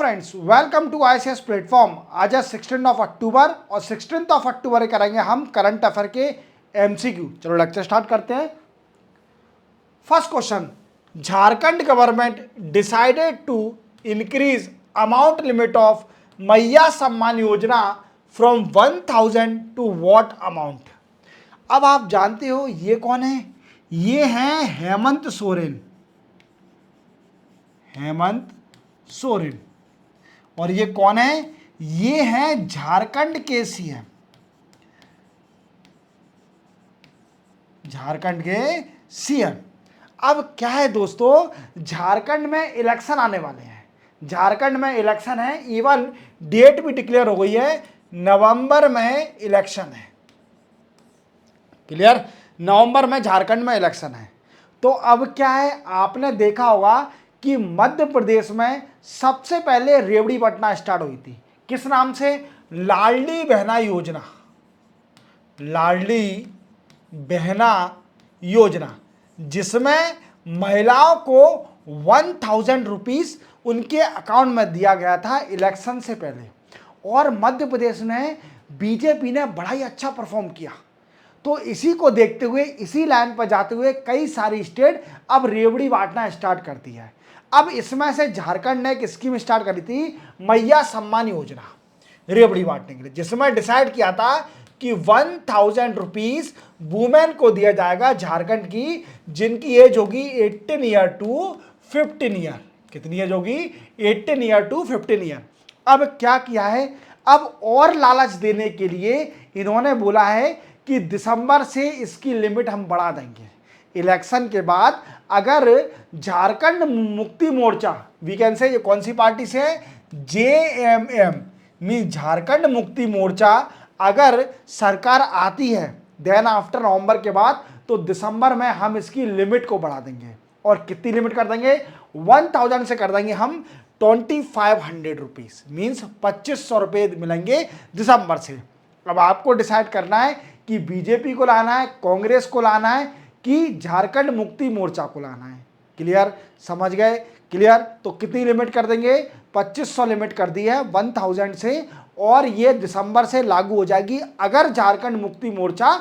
Friends, welcome to ICS platform. आज है 16 October और 16 अक्टूबर करेंगे हम करंट अफेयर के एमसीक्यू। चलो लेक्चर स्टार्ट करते हैं। First question, Jharkhand government decided to increase amount limit of Maiya Samman योजना फ्रॉम 1000 टू व्हाट अमाउंट। अब आप जानते हो ये कौन है? ये हैं हेमंत सोरेन। हेमंत सोरेन। और ये कौन है? ये है झारखंड के सीएम। झारखंड के सीएम। अब क्या है दोस्तों, झारखंड में इलेक्शन आने वाले हैं। झारखंड में इलेक्शन है, इवन डेट भी डिक्लेयर हो गई है, नवंबर में इलेक्शन है। क्लियर? नवंबर में झारखंड में इलेक्शन है। तो अब क्या है, आपने देखा होगा कि मध्य प्रदेश में सबसे पहले रेवड़ी बंटना स्टार्ट हुई थी। किस नाम से? लाडली बहना योजना। लाडली बहना योजना, जिसमें महिलाओं को 1000 रुपीज उनके अकाउंट में दिया गया था इलेक्शन से पहले। और मध्य प्रदेश में बीजेपी ने बड़ा ही अच्छा परफॉर्म किया। तो इसी को देखते हुए, इसी लाइन पर जाते हुए कई सारी स्टेट अब रेवड़ी बांटना स्टार्ट करती है। अब इसमें से झारखंड ने एक स्कीम स्टार्ट करी थी, मैया सम्मान योजना, रेवड़ी बांटने के लिए, जिसमें डिसाइड किया था कि 1000 रुपीज वुमेन को दिया जाएगा झारखंड की, जिनकी एज होगी 18 ईयर टू 15 ईयर। कितनी एज होगी? 18 ईयर टू 15 ईयर। अब क्या किया है, अब और लालच देने के लिए इन्होंने बोला है कि दिसंबर से इसकी लिमिट हम बढ़ा देंगे। इलेक्शन के बाद अगर झारखंड मुक्ति मोर्चा, वी कैन से, ये कौन सी पार्टी से है? जेएमएम मीन झारखंड मुक्ति मोर्चा, अगर सरकार आती है देन आफ्टर नवंबर के बाद, तो दिसंबर में हम इसकी लिमिट को बढ़ा देंगे। और कितनी लिमिट कर देंगे? 1000 से कर देंगे हम 2500 रुपीज, मीन्स 2500 रुपये मिलेंगे दिसंबर से। अब आपको डिसाइड करना है कि बीजेपी को लाना है, कांग्रेस को लाना है, कि झारखंड मुक्ति मोर्चा को लाना है। क्लियर? समझ गए? क्लियर? तो कितनी लिमिट कर देंगे? 2500 लिमिट कर दी है 1000 से, और ये दिसंबर से लागू हो जाएगी अगर झारखंड मुक्ति मोर्चा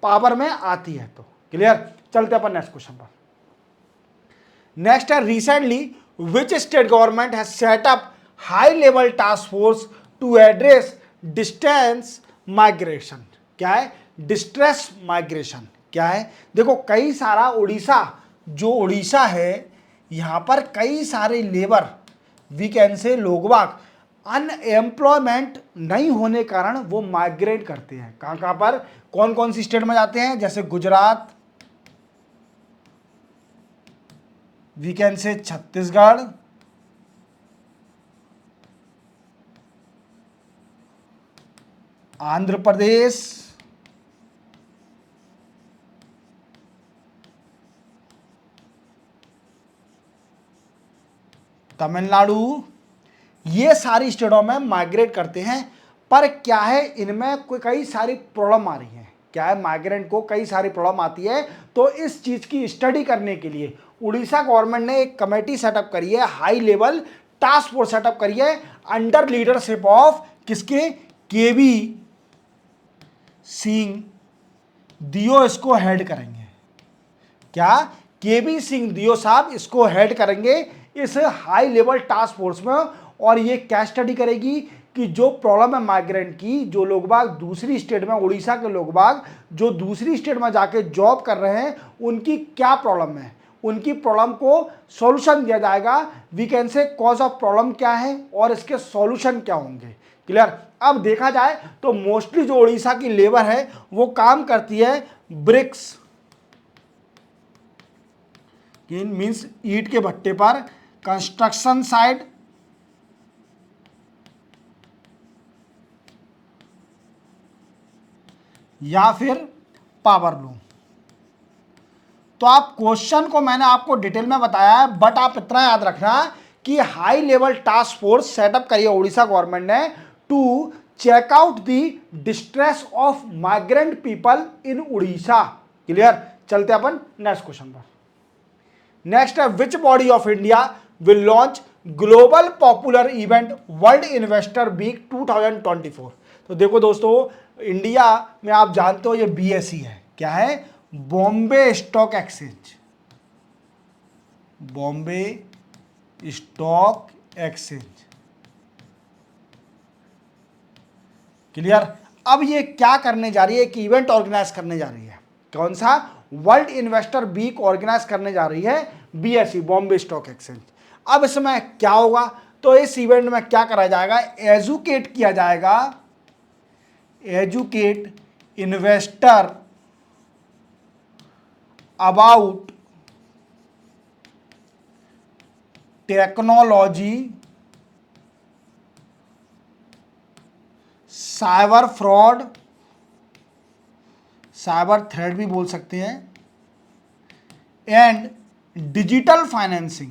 पावर में आती है तो। क्लियर? चलते अपन नेक्स्ट क्वेश्चन पर। नेक्स्ट है, recently which state government has set up high level task force to address distance migration. क्या है? Distress migration. क्या है? देखो, कई सारा उड़ीसा है, यहां पर कई सारे लेबर, वी कैन से, लोगबाग अनएम्प्लॉयमेंट नहीं होने कारण वो माइग्रेट करते हैं। कहां पर? कौन कौन सी स्टेट में जाते हैं? जैसे गुजरात, वी कैन से छत्तीसगढ़, आंध्र प्रदेश, तमिलनाडु, ये सारी स्टेटों में माइग्रेट करते हैं। पर क्या है, इनमें कोई कई सारी प्रॉब्लम आ रही है। क्या है? माइग्रेंट को कई सारी प्रॉब्लम आती है। तो इस चीज की स्टडी करने के लिए उड़ीसा गवर्नमेंट ने एक कमेटी सेटअप करी है, high level task force setup करी है, अंडर लीडरशिप ऑफ किसके? केवी सिंह दियो इसको हेड करेंगे। क्या? केवी सिंह दियो साहब इसको हेड करेंगे इस हाई लेवल टास्क फोर्स में। और ये क्या स्टडी करेगी कि जो प्रॉब्लम है माइग्रेंट की, जो लोग बाग दूसरी स्टेट में, उड़ीसा के लोग बाग जो दूसरी स्टेट में जाके जॉब कर रहे हैं, उनकी क्या प्रॉब्लम है, उनकी प्रॉब्लम को सॉल्यूशन दिया जाएगा। We can say cause of problem क्या है और इसके सॉल्यूशन क्या होंगे। क्लियर? अब देखा जाए तो मोस्टली जो उड़ीसा की लेबर है वो काम करती है ब्रिक्स, मीन्स ईंट के भट्टे पर, कंस्ट्रक्शन साइट, या फिर पावर लूम। तो आप क्वेश्चन को मैंने आपको डिटेल में बताया है, बट आप इतना याद रखना कि high level task force setup करी है उड़ीसा गवर्नमेंट ने to check out the distress of migrant people in Orissa. Clear? चलते अपन नेक्स्ट क्वेश्चन पर। नेक्स्ट है, which body of India will launch global popular event world investor week 2024। तो देखो दोस्तों, इंडिया में आप जानते हो ये बीएसई है, क्या है, Bombay stock exchange, Bombay stock exchange. Clear. अब ये क्या करने जा रही है, एक इवेंट ऑर्गेनाइज करने जा रही है। कौन सा? वर्ल्ड इन्वेस्टर वीक ऑर्गेनाइज करने जा रही है बीएसई, बॉम्बे स्टॉक एक्सचेंज। अब इसमें क्या होगा, तो इस इवेंट में क्या करा जाएगा, एजुकेट किया जाएगा, educate investor about technology, cyber fraud, cyber threat भी बोल सकते हैं, and digital financing,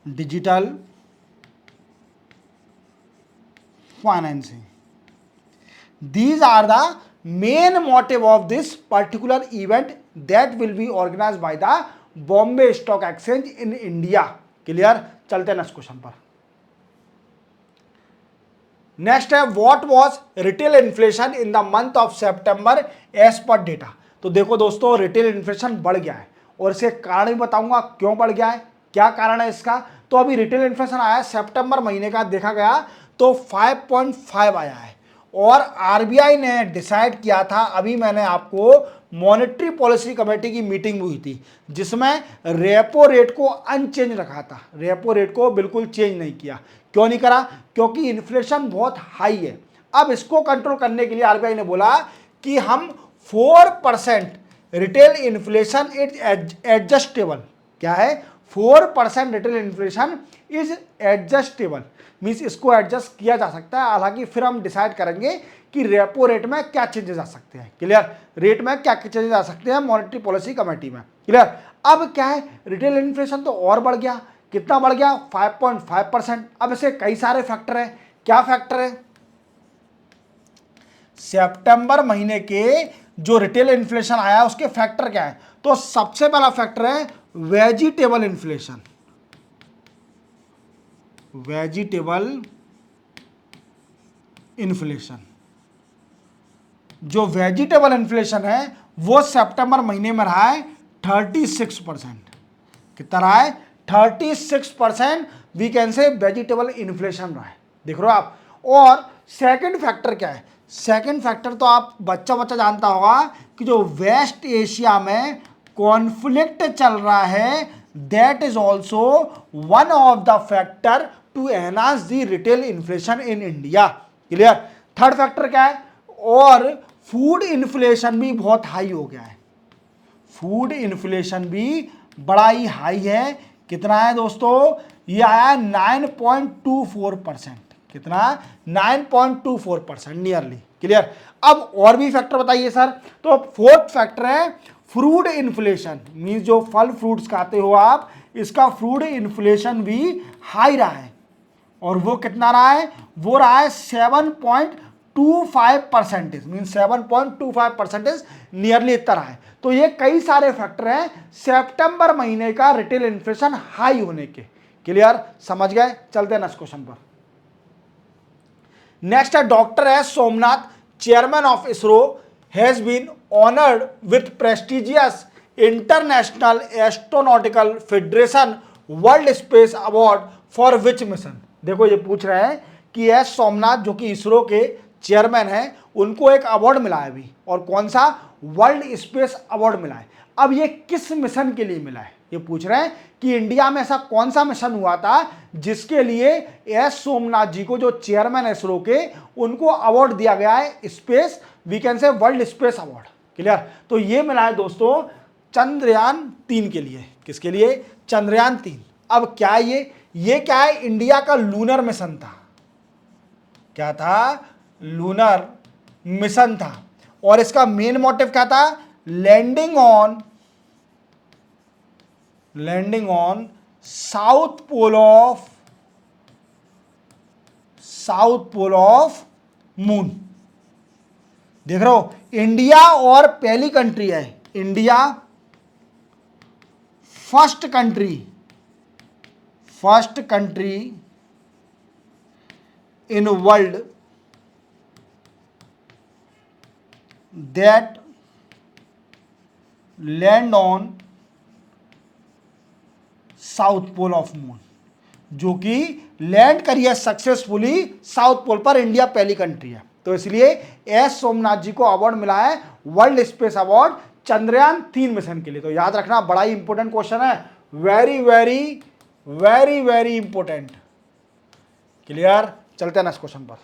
digital financing. These are the main motive of this particular event that will be organized by the Bombay Stock Exchange in India. Clear. चलते हैं next question पर। Next है, what was retail inflation in the month of September as per data. तो देखो दोस्तों, retail inflation बढ़ गया है और इसके कारण भी बताऊंगा क्यों बढ़ गया है, क्या कारण है इसका। तो अभी रिटेल इन्फ्लेशन आया सितंबर महीने का, देखा गया तो 5.5 आया है, और आरबीआई ने डिसाइड किया था, अभी मैंने आपको मॉनेटरी पॉलिसी कमेटी की मीटिंग हुई थी जिसमें रेपो रेट को अनचेंज रखा था, रेपो रेट को बिल्कुल चेंज नहीं किया। क्यों नहीं करा? क्योंकि इन्फ्लेशन बहुत हाई है। अब इसको कंट्रोल करने के लिए आरबीआई ने बोला कि हम 4% रिटेल इन्फ्लेशन इज एडजस्टेबल, क्या है, 4% retail inflation is adjustable, means इसको एडजस्ट किया जा सकता है। हालांकि फिर हम डिसाइड करेंगे कि रेपो रेट में क्या चेंजेस आ सकते हैं। क्लियर। रेट में क्या चेंजेस आ सकते हैं मॉनेटरी पॉलिसी कमेटी में। क्लियर। अब क्या है, रिटेल इन्फ्लेशन तो और बढ़ गया, कितना बढ़ गया, 5.5%। अब इसे कई सारे फैक्टर हैं। क्या फैक्टर है? सितंबर महीने के जो रिटेल इन्फ्लेशन आया उसके फैक्टर क्या है? तो सबसे पहला फैक्टर है वेजिटेबल इन्फ्लेशन, वेजिटेबल इन्फ्लेशन। जो वेजिटेबल इन्फ्लेशन है वो सितंबर महीने में रहा है 36%। कितना रहा है? 36% we can say vegetable inflation रहा है, देख रहे हो आप। और सेकंड फैक्टर क्या है? सेकंड फैक्टर तो आप बच्चा जानता होगा कि जो वेस्ट एशिया में कॉन्फ्लिक्ट चल रहा है, that is also one of the factor to enhance the retail inflation in India. Clear. Third factor क्या है? और फूड इन्फ्लेशन भी बहुत हाई हो गया है, फूड इन्फ्लेशन भी बड़ा ही हाई है। कितना है दोस्तों? ये आया 9.24%। कितना? 9.24% नियरली। क्लियर। अब और भी फैक्टर बताइए सर। तो फोर्थ फैक्टर है फ्रूट इन्फ्लेशन, मीन्स जो फल फ्रूट्स खाते हो आप, इसका फ्रूट इन्फ्लेशन भी हाई रहा है, और वो कितना रहा है? वो रहा है 7.25%, मीन्स 7.25%, नियरली इतना रहा है। तो ये कई सारे फैक्टर हैं सितंबर महीने का रिटेल इन्फ्लेशन हाई होने के। क्लियर, समझ गए। चलते हैं नेक्स्ट क्वेश्चन पर। नेक्स्ट है, doctor S Somnath, chairman of ISRO, has been honoured with prestigious international astronautical federation world space award for which mission. देखो ये पूछ रहे हैं कि एस सोमनाथ जो कि इसरो के चेयरमैन हैं, उनको एक अवार्ड मिला है अभी, और कौन सा? वर्ल्ड स्पेस अवार्ड मिला है। अब ये किस मिशन के लिए मिला है? ये पूछ रहे हैं कि इंडिया में ऐसा कौन सा मिशन हुआ था जिसके लिए एस सोमनाथ जी को, जो चेयरमैन है इसरो के, उनको अवार्ड दिया गया है, space we can say world space award. Clear. तो ये मिला है दोस्तों चंद्रयान 3 के लिए। किसके लिए? चंद्रयान 3। अब क्या ये क्या है? इंडिया का लूनर मिशन था। क्या था? लूनर मिशन था, और इसका मेन मोटिव क्या था? Landing on south pole of moon. देख रहे हो, इंडिया और पहली कंट्री है, India first country first country in world that land on south pole of moon, जो कि लैंड करी है सक्सेसफुली साउथ पोल पर, इंडिया पहली कंट्री है। तो इसलिए एस सोमनाथ जी को अवार्ड मिला है world space award Chandrayaan 3 mission के लिए। तो याद रखना, बड़ा ही इंपॉर्टेंट क्वेश्चन है, very very very very important. Clear? चलते हैं नेक्स्ट क्वेश्चन पर।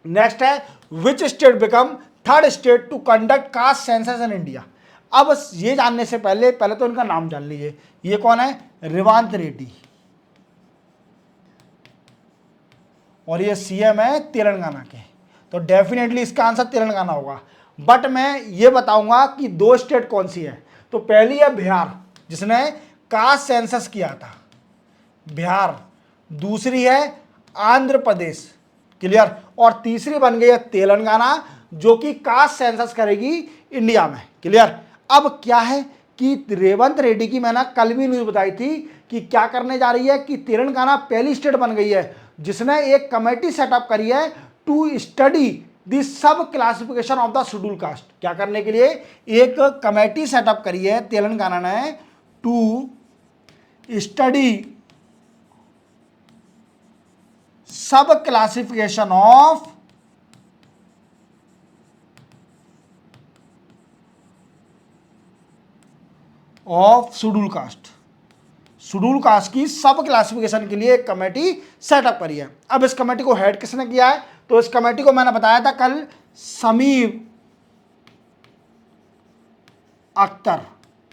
नेक्स्ट है, which state become third state to conduct caste census in India. अब ये जानने से पहले तो इनका नाम जान लीजिए। ये कौन है? रेवंत रेड्डी, और ये सीएम है तेलंगाना के। तो डेफिनेटली इसका आंसर तेलंगाना होगा। बट मैं ये बताऊंगा कि 2 स्टेट कौन सी है। तो पहली है बिहार, जिसने कास्ट सेंसस किया था, बिहार। दूसरी है आंध्र प्रदेश। क्लियर? और तीसरी बन गई है तेलंगाना, जो कि कास्ट सेंसस करेगी इंडिया में। क्लियर? अब क्या है कि रेवंत रेड्डी की मैंने कल भी न्यूज बताई थी कि क्या करने जा रही है कि तेलंगाना पहली स्टेट बन गई है जिसने एक कमेटी सेटअप करी है to study the sub classification of the schedule caste. क्या करने के लिए? एक कमेटी सेटअप करी है तेलंगाना ने टू स्टडी सब classification of schedule caste. Schedule caste की सब क्लासिफिकेशन के लिए एक कमेटी सेटअप करी है। अब इस कमेटी को हेड किसने किया है? तो इस कमेटी को मैंने बताया था कल, शमीम अख्तर।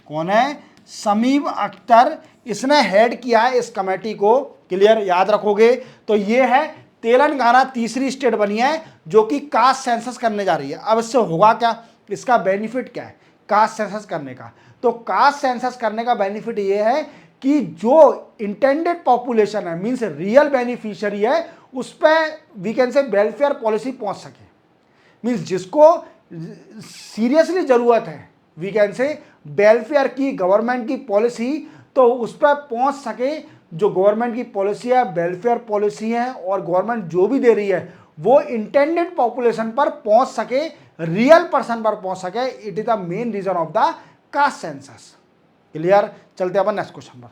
कौन है? शमीम अख्तर, इसने हेड किया है इस कमेटी को। क्लियर? याद रखोगे। तो ये है तेलंगाना तीसरी स्टेट बनी है जो कि कास्ट सेंसस करने जा रही है। अब इससे होगा क्या? इसका बेनिफिट क्या है कास्ट सेंसस करने का? तो कास्ट सेंसस करने का बेनिफिट ये है कि जो इंटेंडेड पॉपुलेशन है, मीन्स रियल बेनिफिशियरी है, उस पर we can say welfare policy पहुंच सके। मीन्स जिसको सीरियसली जरूरत है, वी कैन से वेलफेयर की, गवर्नमेंट की पॉलिसी, तो उस पर पहुंच सके। जो गवर्नमेंट की पॉलिसी है, वेलफेयर पॉलिसी है, और गवर्नमेंट जो भी दे रही है वो इंटेंडेड पॉपुलेशन पर पहुंच सके, रियल पर्सन पर पहुंच सके। It is the main reason of the caste census. Clear? चलते अपन नेक्स्ट क्वेश्चन पर।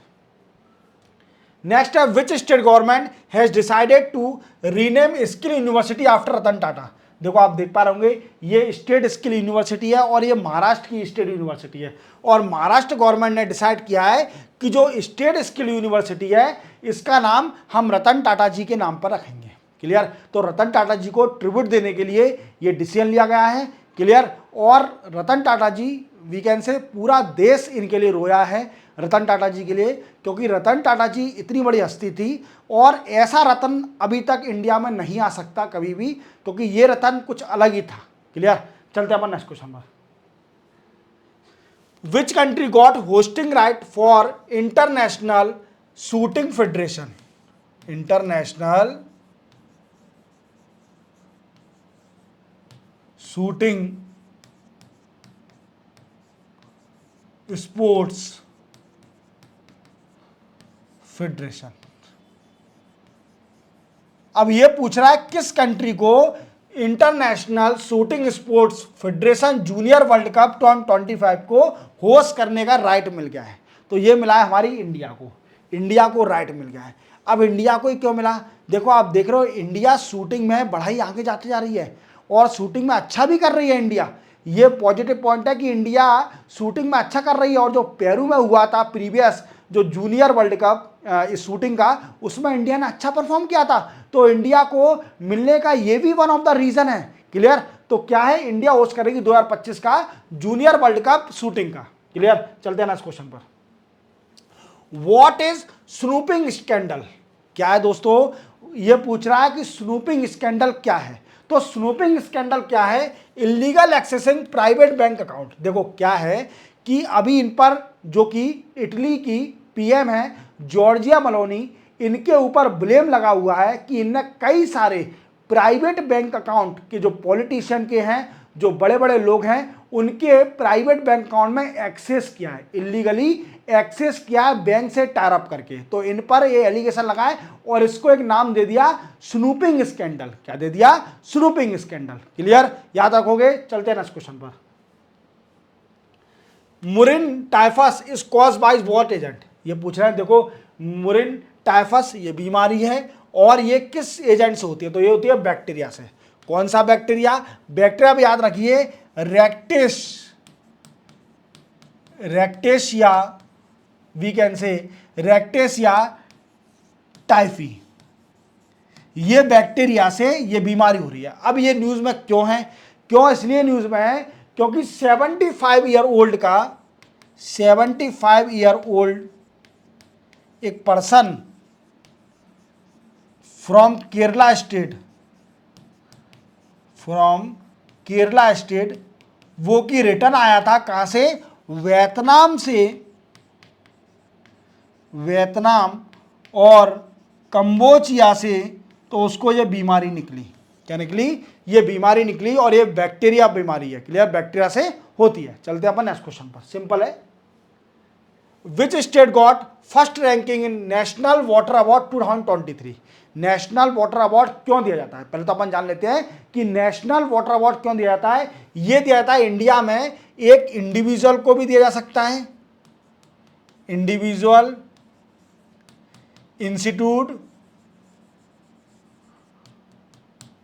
नेक्स्ट है, which state government has decided to rename skill university after Ratan Tata. देखो आप देख पा रहे होंगे, ये स्टेट स्किल यूनिवर्सिटी है और ये महाराष्ट्र की स्टेट यूनिवर्सिटी है। और महाराष्ट्र गवर्नमेंट ने डिसाइड किया है कि जो स्टेट स्किल यूनिवर्सिटी है, इसका नाम हम रतन टाटा जी के नाम पर रखेंगे। क्लियर? तो रतन टाटा जी को ट्रिब्यूट देने के लिए ये डिसीजन लिया गया है। क्लियर? और रतन टाटा जी, वी कैन से पूरा देश इनके लिए रोया है, रतन टाटा जी के लिए, क्योंकि रतन टाटा जी इतनी बड़ी हस्ती थी और ऐसा रतन अभी तक इंडिया में नहीं आ सकता कभी भी, क्योंकि ये रतन कुछ अलग ही था। क्लियर? चलते हैं अपन नेक्स्ट क्वेश्चन पर। Which country got hosting right for international shooting federation? International shooting sports federation. अब यह पूछ रहा है किस कंट्री को international shooting sports federation junior world cup 2025 को होस्ट करने का राइट मिल गया है। तो यह मिला है हमारी इंडिया को। इंडिया को राइट मिल गया है। अब इंडिया को ही क्यों मिला? देखो आप देख रहे हो, इंडिया शूटिंग में बढ़ाई आगे जाती जा रही है और शूटिंग में अच्छा भी कर रही है इंडिया। ये पॉजिटिव पॉइंट है कि इंडिया शूटिंग में अच्छा कर रही है। और जो पेरू में हुआ था प्रीवियस जो जूनियर वर्ल्ड कप इस शूटिंग का, उसमें इंडिया ने अच्छा परफॉर्म किया था। तो इंडिया को मिलने का ये भी वन ऑफ द रीजन है। क्लियर? तो क्या है, इंडिया होस्ट करेगी 2025 का जूनियर वर्ल्ड कप शूटिंग का। क्लियर? चलते हैं ना इस क्वेश्चन पर। What is snooping scandal? क्या है दोस्तों? ये पूछ रहा है कि स्नूपिंग स्कैंडल क्या है। तो स्नूपिंग स्कैंडल क्या है? Illegal accessing private bank account. देखो क्या है कि अभी इन पर जो कि इटली की पीएम है जॉर्जिया मेलोनी, इनके ऊपर ब्लेम लगा हुआ है कि इनने कई सारे प्राइवेट बैंक अकाउंट के जो पॉलिटिशियन के हैं, जो बड़े बड़े लोग हैं, उनके प्राइवेट बैंक अकाउंट में एक्सेस किया है, इलीगली एक्सेस किया है बैंक से टायर अप करके। तो इन पर ये एलिगेशन लगाए और इसको एक नाम दे दिया स्नूपिंग स्कैंडल। क्या दे दिया? Snooping scandal. क्लियर? याद रखोगे। चलते हैं नेक्स्ट क्वेश्चन पर। Murine typhus is cause by what agent? ये पूछ रहे हैं। देखो मुरिन टाइफस ये बीमारी है और ये किस एजेंट से होती है? तो ये होती है बैक्टीरिया से। कौन सा बैक्टीरिया? बैक्टीरिया भी याद रखिए, रैक्टेशिया, वी कैन से रैक्टेशिया टाइफी। ये बैक्टीरिया से ये बीमारी हो रही है। अब ये न्यूज में क्यों है? क्यों इसलिए न्यूज में है क्योंकि 75 ईयर ओल्ड का 75 ईयर ओल्ड एक पर्सन फ्रॉम केरला स्टेट वो की रिटर्न आया था। कहां से? वियतनाम से। वियतनाम और कंबोचिया से। तो उसको ये बीमारी निकली। क्या निकली? ये बीमारी निकली और ये बैक्टीरिया बीमारी है। क्लियर? बैक्टीरिया से होती है। चलते हैं अपन नेक्स्ट क्वेश्चन पर। सिंपल है। Which state got first ranking in national water award 2023? National water award क्यों दिया जाता है? पहले तो अपन जान लेते हैं कि नेशनल वाटर अवार्ड क्यों दिया जाता है। यह दिया जाता है इंडिया में एक इंडिविजुअल को भी दिया जा सकता है, इंडिविजुअल, इंस्टीट्यूट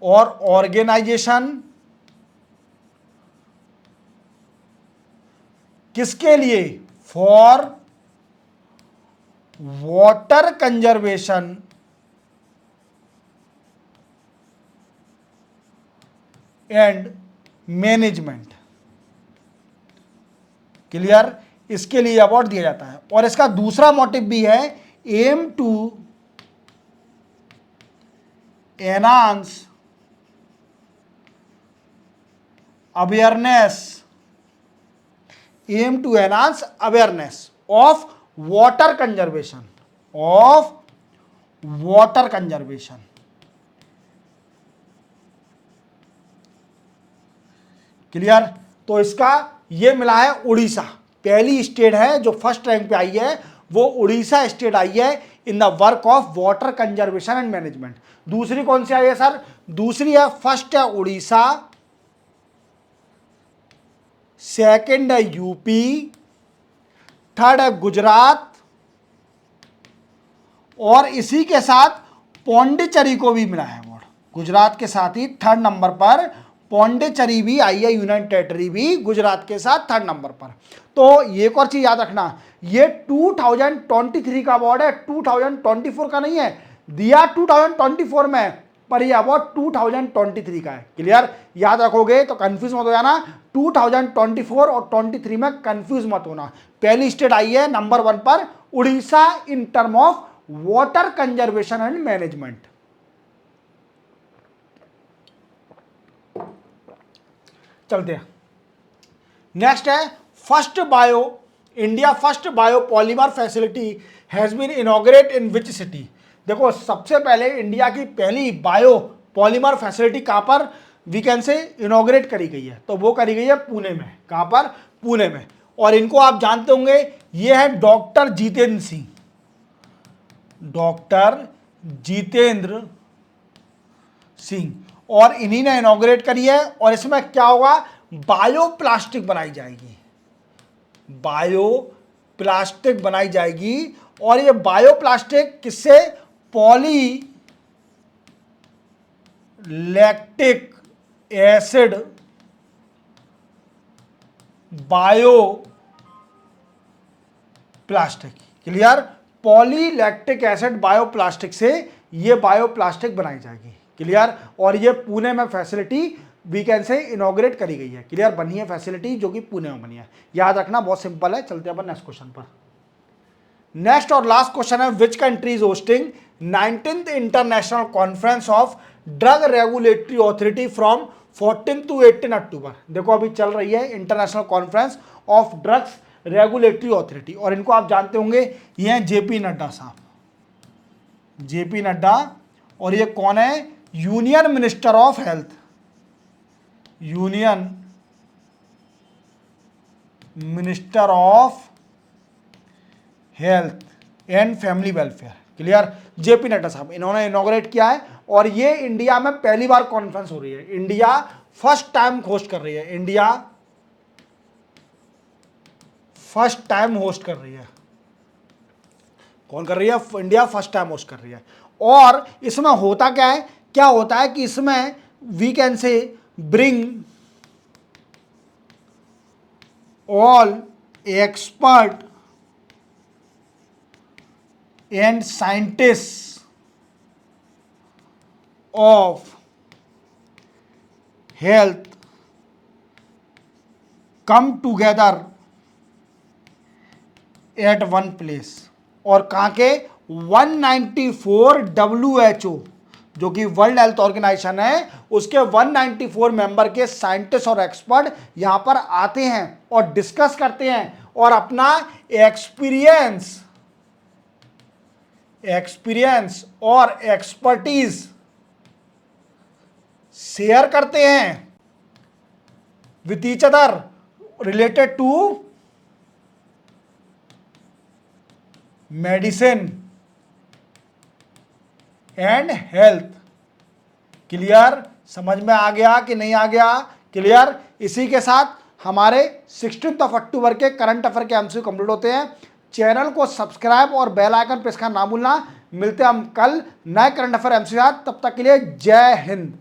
और ऑर्गेनाइजेशन। किसके लिए? For water conservation and management. Clear? इसके लिए अवार्ड दिया जाता है। और इसका दूसरा मोटिव भी है, aim to enhance awareness, aim to enhance awareness of water conservation, clear? तो इसका ये मिला है उड़ीसा। पहली स्टेट है जो फर्स्ट रैंक पे आई है, वो उड़ीसा स्टेट आई है in the work of water conservation and management. दूसरी कौन सी आई है सर? दूसरी है, फर्स्ट है उड़ीसा, सेकंड है यूपी, थर्ड है गुजरात और इसी के साथ पौंडीचेरी को भी मिला है अवार्ड। गुजरात के साथ ही थर्ड नंबर पर पौंडीचेरी भी आई है, यूनियन टेरिटरी भी गुजरात के साथ थर्ड नंबर पर। तो ये एक और चीज याद रखना, ये 2023 का अवार्ड है, 2024 का नहीं है। दिया 2024 में, पर ये अवार्ड 2023 का है। क्लियर? याद रखोगे तो कंफ्यूज मत हो जाना। 2024 और 23 में कंफ्यूज मत होना। पहली स्टेट आई है नंबर 1 पर Orissa in term of water conservation and management. चलते हैं। नेक्स्ट है India first bio polymer facility has been inaugurate in which city? देखो सबसे पहले इंडिया की पहली बायो पॉलीमर फैसिलिटी कहां पर वी कैन से इनॉग्रेट करी गई है? तो वो करी गई है पुणे में। कहां पर? पुणे में। और इनको आप जानते होंगे, ये है डॉक्टर जितेंद्र सिंह, डॉक्टर जितेंद्र सिंह, और इन्हीं ने इनॉग्रेट करी है। और इसमें क्या होगा? बायोप्लास्टिक बनाई जाएगी, बायोप्लास्टिक बनाई जाएगी। और ये बायोप्लास्टिक किससे? Poly lactic acid bioplastic. Clear? Polylactic acid bioplastic से ये बायोप्लास्टिक बनाई जाएगी। क्लियर? और ये पुणे में facility we can say inaugurate करी गई है। क्लियर? बनी है फैसिलिटी जो कि पुणे में बनी है। याद रखना, बहुत सिंपल है। चलते हैं अपन नेक्स्ट क्वेश्चन पर। नेक्स्ट और लास्ट क्वेश्चन है, which country is hosting 19th international conference of drug regulatory authority from 14 to 18 अक्टूबर? देखो अभी चल रही है international conference of drugs regulatory authority, और इनको आप जानते होंगे, ये हैं जेपी नड्डा साहब, जेपी नड्डा। और ये कौन है? Union minister of health, union minister of health and family welfare. Clear? JP Nadda साहब, इन्होंने इनॉग्रेट किया है और ये इंडिया में पहली बार कॉन्फ्रेंस हो रही है। इंडिया फर्स्ट टाइम होस्ट कर रही है। इंडिया फर्स्ट टाइम होस्ट कर रही है। कौन कर रही है? इंडिया फर्स्ट टाइम होस्ट कर रही है। और इसमें होता क्या है? क्या होता है कि इसमें we can say bring all expert and scientist of health come together at one place. और कहाँ के? 194 WHO, जो कि वर्ल्ड हेल्थ ऑर्गेनाइजेशन है, उसके 194 मेंबर के साइंटिस्ट और एक्सपर्ट यहां पर आते हैं और डिस्कस करते हैं और अपना एक्सपीरियंस और एक्सपर्टीज शेयर करते हैं with each other related to medicine and health. Clear? समझ में आ गया कि नहीं आ गया? क्लियर? इसी के साथ हमारे 16 अक्टूबर के करंट अफेयर के एमसीक्यू कंप्लीट होते हैं। चैनल को सब्सक्राइब और बेल आइकन प्रेस करना ना भूलना। मिलते हैं हम कल नए करंट अफेयर एमसीक्यू। तब तक के लिए जय हिंद।